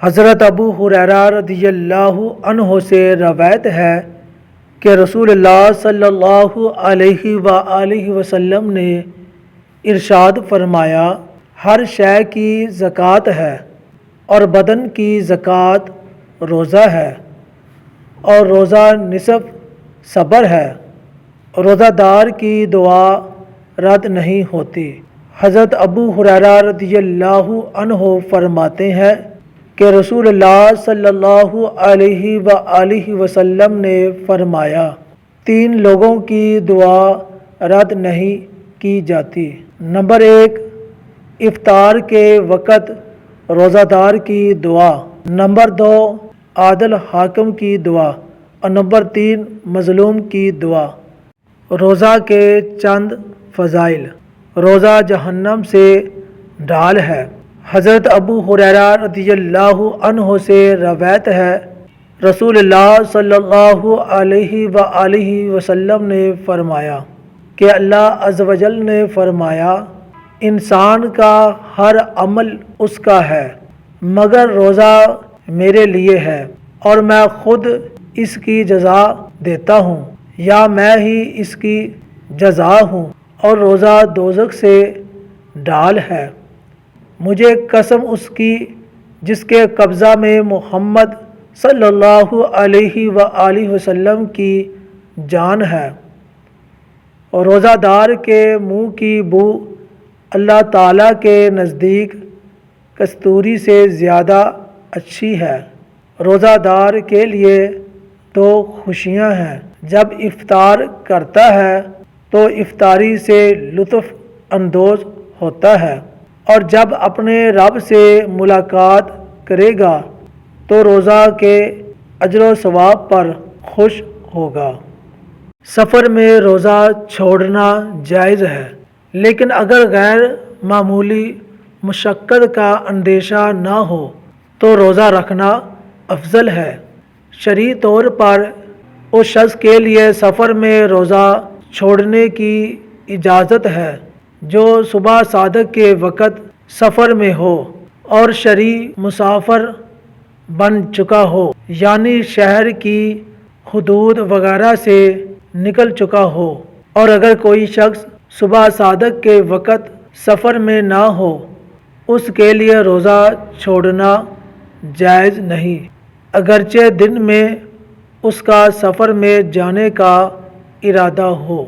حضرت ابو ہریرہ رضی اللہ عنہ سے روایت ہے کہ رسول اللہ صلی اللہ علیہ وآلہ وسلم نے ارشاد فرمایا، ہر شے کی زکوٰۃ ہے اور بدن کی زکوٰۃ روزہ ہے، اور روزہ نصف صبر ہے، روزہ دار کی دعا رد نہیں ہوتی۔ حضرت ابو ہریرہ رضی اللہ عنہ فرماتے ہیں کہ رسول اللہ صلی اللہ علیہ وآلہ وسلم نے فرمایا، 3 لوگوں کی دعا رد نہیں کی جاتی۔ نمبر 1، افطار کے وقت روزہ دار کی دعا۔ نمبر 2، عادل حاکم کی دعا، اور نمبر 3، مظلوم کی دعا۔ روزہ کے چند فضائل۔ روزہ جہنم سے ڈھال ہے۔ حضرت ابو ہریرہ رضی اللہ عنہ سے روایت ہے، رسول اللہ صلی اللہ علیہ وآلہ وسلم نے فرمایا کہ اللہ عز و جل نے فرمایا، انسان کا ہر عمل اس کا ہے مگر روزہ میرے لیے ہے، اور میں خود اس کی جزا دیتا ہوں، یا میں ہی اس کی جزا ہوں، اور روزہ دوزخ سے ڈال ہے۔ مجھے قسم اس کی جس کے قبضہ میں محمد صلی اللہ علیہ وآلہ وسلم کی جان ہے، اور روزہ دار کے منہ کی بو اللہ تعالیٰ کے نزدیک کستوری سے زیادہ اچھی ہے۔ روزہ دار کے لیے 2 خوشیاں ہیں، جب افطار کرتا ہے تو افطاری سے لطف اندوز ہوتا ہے، اور جب اپنے رب سے ملاقات کرے گا تو روزہ کے اجر و ثواب پر خوش ہوگا۔ سفر میں روزہ چھوڑنا جائز ہے، لیکن اگر غیر معمولی مشقت کا اندیشہ نہ ہو تو روزہ رکھنا افضل ہے۔ شرعی طور پر اس شخص کے لیے سفر میں روزہ چھوڑنے کی اجازت ہے جو صبح صادق کے وقت سفر میں ہو اور شرعی مسافر بن چکا ہو، یعنی شہر کی حدود وغیرہ سے نکل چکا ہو۔ اور اگر کوئی شخص صبح صادق کے وقت سفر میں نہ ہو، اس کے لیے روزہ چھوڑنا جائز نہیں، اگرچہ دن میں اس کا سفر میں جانے کا ارادہ ہو۔